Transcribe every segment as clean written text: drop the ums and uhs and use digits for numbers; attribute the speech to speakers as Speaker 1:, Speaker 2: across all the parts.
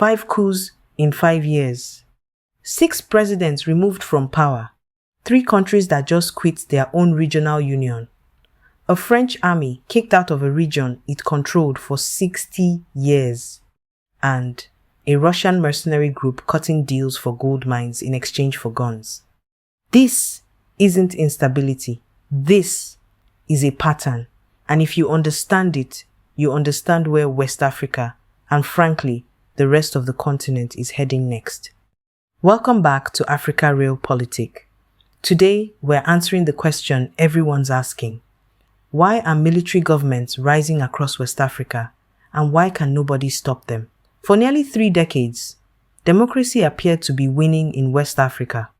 Speaker 1: 5 coups in 5 years. 6 presidents removed from power. 3 countries that just quit their own regional union. A French army kicked out of a region it controlled for 60 years. And a Russian mercenary group cutting deals for gold mines in exchange for guns. This isn't instability. This is a pattern. And if you understand it, you understand where West Africa, and frankly, the rest of the continent is heading next. Welcome back to Africa Realpolitik. Today, we're answering the question everyone's asking. Why are military governments rising across West Africa, and why can nobody stop them? For nearly 3 decades, democracy appeared to be winning in West Africa.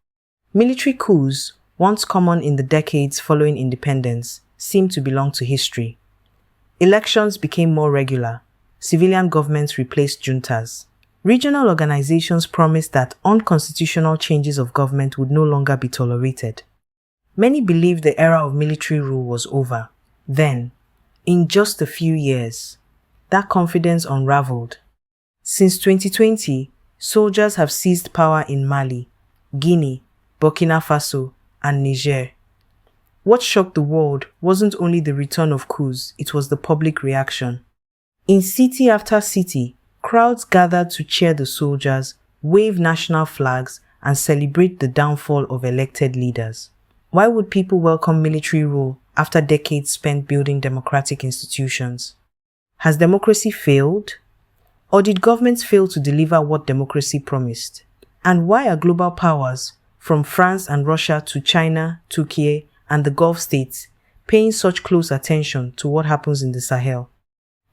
Speaker 1: Military coups, once common in the decades following independence, seemed to belong to history. Elections became more regular. Civilian governments replaced juntas. Regional organizations promised that unconstitutional changes of government would no longer be tolerated. Many believed the era of military rule was over. Then, in just a few years, that confidence unraveled. Since 2020, soldiers have seized power in Mali, Guinea, Burkina Faso, and Niger. What shocked the world wasn't only the return of coups, it was the public reaction. In city after city, crowds gathered to cheer the soldiers, wave national flags, and celebrate the downfall of elected leaders. Why would people welcome military rule after decades spent building democratic institutions? Has democracy failed? Or did governments fail to deliver what democracy promised? And why are global powers, from France and Russia to China, Turkey, and the Gulf states, paying such close attention to what happens in the Sahel?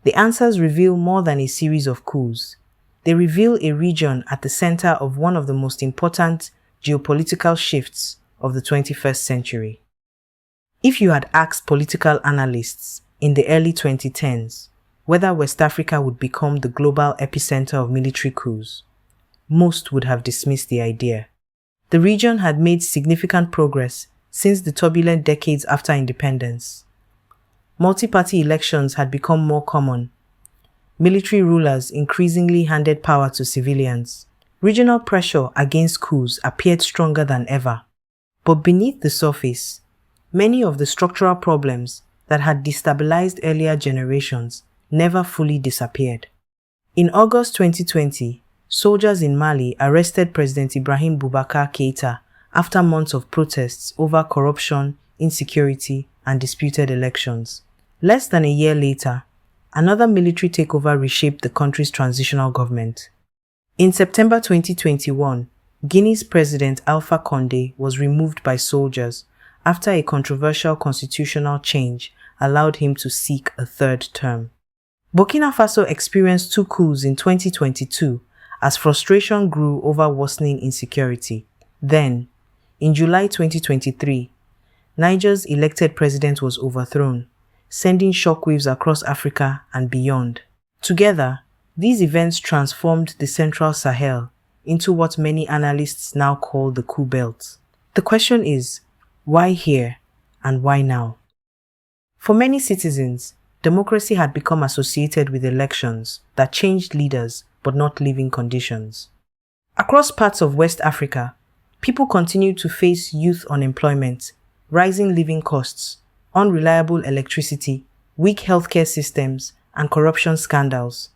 Speaker 1: The answers reveal more than a series of coups. They reveal a region at the center of one of the most important geopolitical shifts of the 21st century. If you had asked political analysts in the early 2010s whether West Africa would become the global epicenter of military coups, most would have dismissed the idea. The region had made significant progress since the turbulent decades after independence. Multi-party elections had become more common. Military rulers increasingly handed power to civilians. Regional pressure against coups appeared stronger than ever. But beneath the surface, many of the structural problems that had destabilized earlier generations never fully disappeared. In August 2020, soldiers in Mali arrested President Ibrahim Boubacar Keïta after months of protests over corruption, insecurity, and disputed elections. Less than a year later, another military takeover reshaped the country's transitional government. In September 2021, Guinea's President Alpha Condé was removed by soldiers after a controversial constitutional change allowed him to seek a 3rd term. Burkina Faso experienced 2 coups in 2022 as frustration grew over worsening insecurity. Then, in July 2023, Niger's elected president was overthrown, sending shockwaves across Africa and beyond. Together, these events transformed the Central Sahel into what many analysts now call the coup belt. The question is, why here and why now? For many citizens, democracy had become associated with elections that changed leaders but not living conditions. Across parts of West Africa, people continued to face youth unemployment, rising living costs, unreliable electricity, weak healthcare systems, and corruption scandals.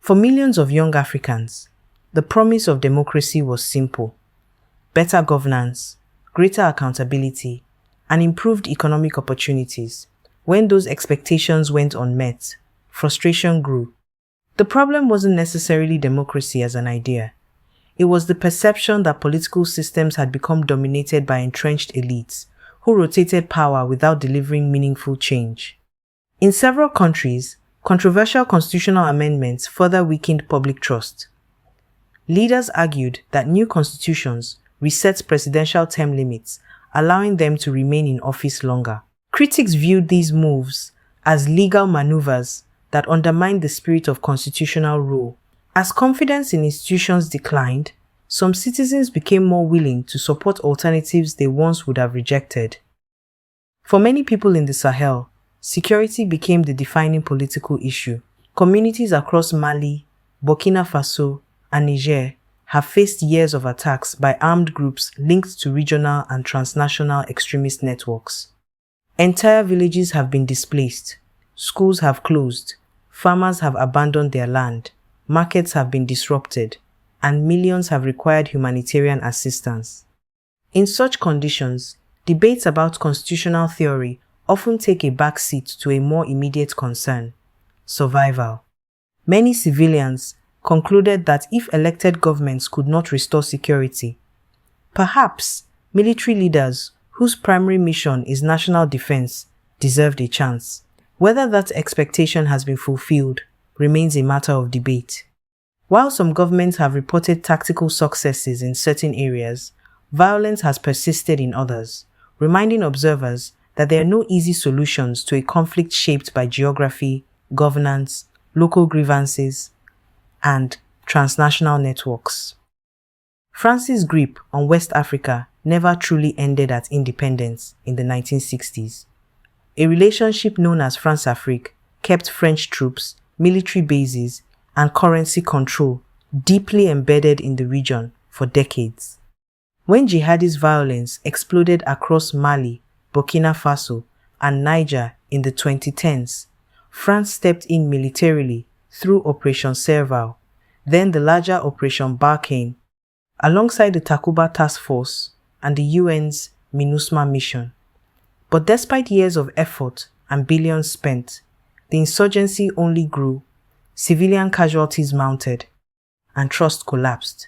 Speaker 1: For millions of young Africans, the promise of democracy was simple: better governance, greater accountability, and improved economic opportunities. When those expectations went unmet, frustration grew. The problem wasn't necessarily democracy as an idea. It was the perception that political systems had become dominated by entrenched elites who rotated power without delivering meaningful change. In several countries, controversial constitutional amendments further weakened public trust. Leaders argued that new constitutions reset presidential term limits, allowing them to remain in office longer. Critics viewed these moves as legal maneuvers that undermined the spirit of constitutional rule. As confidence in institutions declined, some citizens became more willing to support alternatives they once would have rejected. For many people in the Sahel, security became the defining political issue. Communities across Mali, Burkina Faso, and Niger have faced years of attacks by armed groups linked to regional and transnational extremist networks. Entire villages have been displaced, schools have closed, farmers have abandoned their land, markets have been disrupted, and millions have required humanitarian assistance. In such conditions, debates about constitutional theory often take a backseat to a more immediate concern: survival. Many civilians concluded that if elected governments could not restore security, perhaps military leaders whose primary mission is national defense deserved a chance. Whether that expectation has been fulfilled remains a matter of debate. While some governments have reported tactical successes in certain areas, violence has persisted in others, reminding observers that there are no easy solutions to a conflict shaped by geography, governance, local grievances, and transnational networks. France's grip on West Africa never truly ended at independence in the 1960s. A relationship known as France-Afrique kept French troops, military bases, and currency control deeply embedded in the region for decades. When jihadist violence exploded across Mali, Burkina Faso, and Niger in the 2010s, France stepped in militarily through Operation Serval, then the larger Operation Barkhane, alongside the Takuba Task Force and the UN's MINUSMA mission. But despite years of effort and billions spent, the insurgency only grew, civilian casualties mounted, and trust collapsed,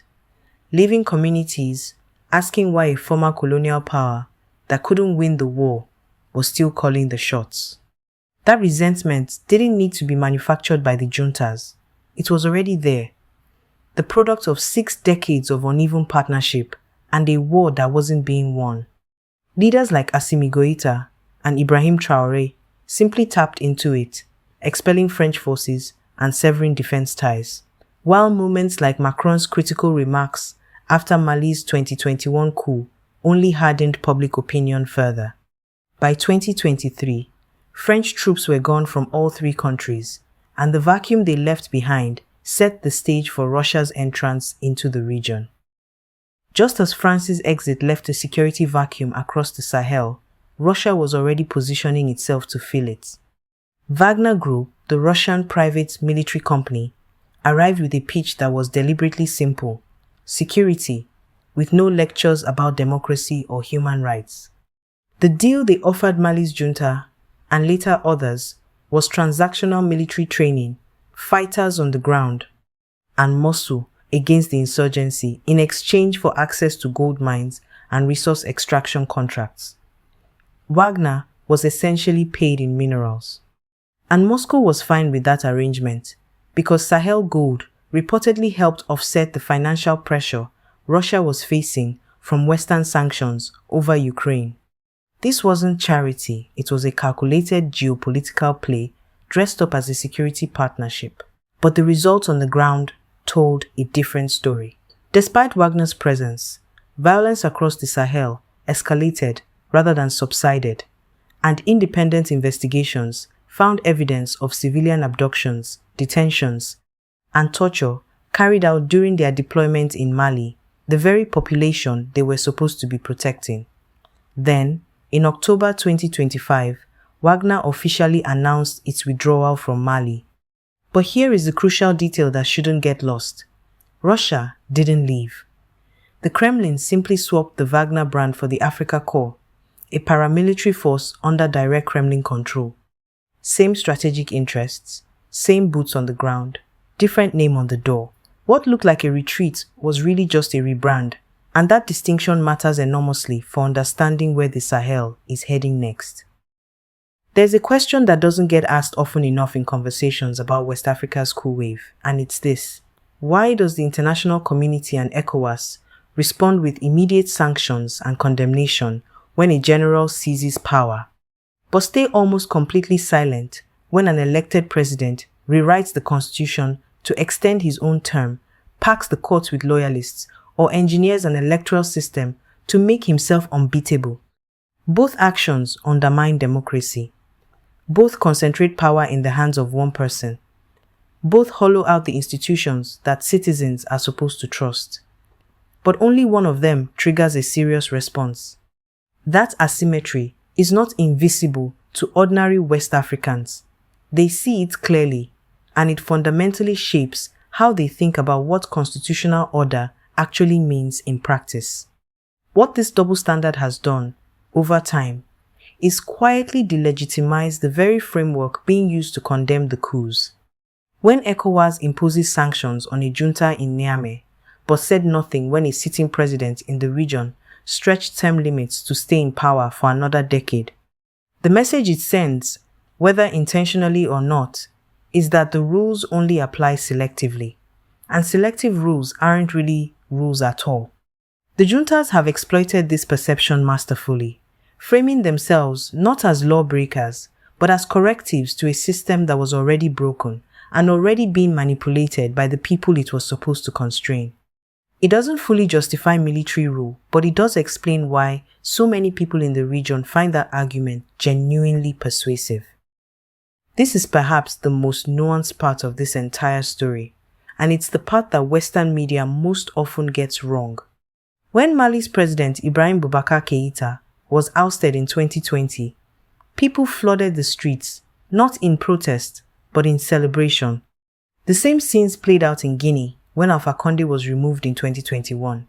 Speaker 1: leaving communities asking why a former colonial power that couldn't win the war was still calling the shots. That resentment didn't need to be manufactured by the juntas. It was already there, the product of 6 decades of uneven partnership and a war that wasn't being won. Leaders like Assimi Goïta and Ibrahim Traoré simply tapped into it, expelling French forces and severing defense ties, while movements like Macron's critical remarks after Mali's 2021 coup only hardened public opinion further. By 2023, French troops were gone from all 3 countries, and the vacuum they left behind set the stage for Russia's entrance into the region. Just as France's exit left a security vacuum across the Sahel, Russia was already positioning itself to fill it. Wagner Group, the Russian private military company, arrived with a pitch that was deliberately simple: security, with no lectures about democracy or human rights. The deal they offered Mali's junta, and later others, was transactional military training, fighters on the ground, and muscle against the insurgency in exchange for access to gold mines and resource extraction contracts. Wagner was essentially paid in minerals. And Moscow was fine with that arrangement, because Sahel gold reportedly helped offset the financial pressure Russia was facing from Western sanctions over Ukraine. This wasn't charity, it was a calculated geopolitical play dressed up as a security partnership. But the results on the ground told a different story. Despite Wagner's presence, violence across the Sahel escalated rather than subsided, and independent investigations found evidence of civilian abductions, detentions, and torture carried out during their deployment in Mali, the very population they were supposed to be protecting. Then, in October 2025, Wagner officially announced its withdrawal from Mali. But here is the crucial detail that shouldn't get lost. Russia didn't leave. The Kremlin simply swapped the Wagner brand for the Africa Corps, a paramilitary force under direct Kremlin control. Same strategic interests, same boots on the ground, different name on the door. What looked like a retreat was really just a rebrand, and that distinction matters enormously for understanding where the Sahel is heading next. There's a question that doesn't get asked often enough in conversations about West Africa's coup wave, and it's this: why does the international community and ECOWAS respond with immediate sanctions and condemnation when a general seizes power, but stay almost completely silent when an elected president rewrites the constitution to extend his own term, packs the courts with loyalists, or engineers an electoral system to make himself unbeatable? Both actions undermine democracy. Both concentrate power in the hands of one person. Both hollow out the institutions that citizens are supposed to trust. But only one of them triggers a serious response. That asymmetry is not invisible to ordinary West Africans. They see it clearly, and it fundamentally shapes how they think about what constitutional order actually means in practice. What this double standard has done, over time, is quietly delegitimize the very framework being used to condemn the coups. When ECOWAS imposes sanctions on a junta in Niamey, but said nothing when a sitting president in the region stretched term limits to stay in power for another decade, the message it sends, whether intentionally or not, is that the rules only apply selectively, and selective rules aren't really rules at all. The juntas have exploited this perception masterfully, framing themselves not as lawbreakers, but as correctives to a system that was already broken and already being manipulated by the people it was supposed to constrain. It doesn't fully justify military rule, but it does explain why so many people in the region find that argument genuinely persuasive. This is perhaps the most nuanced part of this entire story, and it's the part that Western media most often gets wrong. When Mali's president Ibrahim Boubacar Keïta was ousted in 2020, people flooded the streets, not in protest, but in celebration. The same scenes played out in Guinea when Alpha Condé was removed in 2021,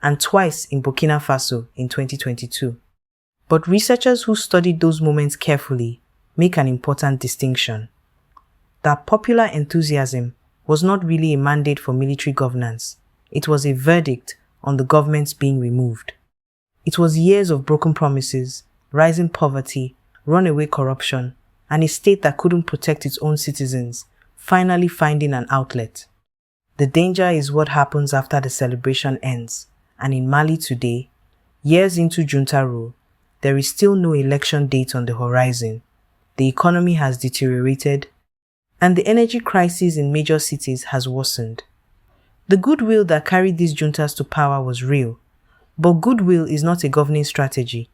Speaker 1: and twice in Burkina Faso in 2022. But researchers who studied those moments carefully make an important distinction. That popular enthusiasm was not really a mandate for military governance. It was a verdict on the governments being removed. It was years of broken promises, rising poverty, runaway corruption, and a state that couldn't protect its own citizens, finally finding an outlet. The danger is what happens after the celebration ends, and in Mali today, years into junta rule, there is still no election date on the horizon. The economy has deteriorated, and the energy crisis in major cities has worsened. The goodwill that carried these juntas to power was real, but goodwill is not a governing strategy,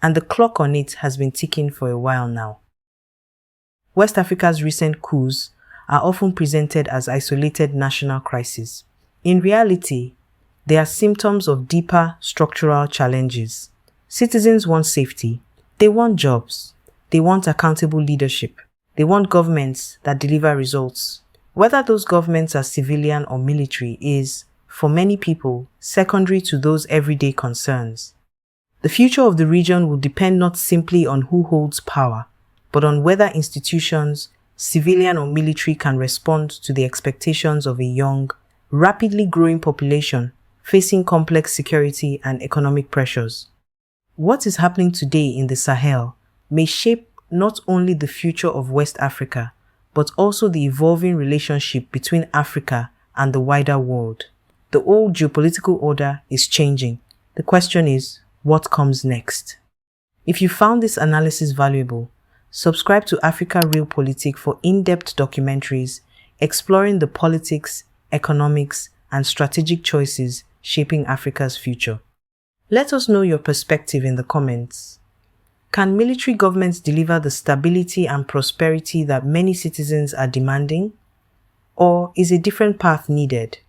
Speaker 1: and the clock on it has been ticking for a while now. West Africa's recent coups are often presented as isolated national crises. In reality, they are symptoms of deeper structural challenges. Citizens want safety, they want jobs, they want accountable leadership, they want governments that deliver results. Whether those governments are civilian or military is, for many people, secondary to those everyday concerns. The future of the region will depend not simply on who holds power, but on whether institutions, civilian or military, can respond to the expectations of a young, rapidly growing population facing complex security and economic pressures. What is happening today in the Sahel may shape not only the future of West Africa, but also the evolving relationship between Africa and the wider world. The old geopolitical order is changing. The question is, what comes next? If you found this analysis valuable, subscribe to Africa Realpolitik for in-depth documentaries exploring the politics, economics, and strategic choices shaping Africa's future. Let us know your perspective in the comments. Can military governments deliver the stability and prosperity that many citizens are demanding? Or is a different path needed?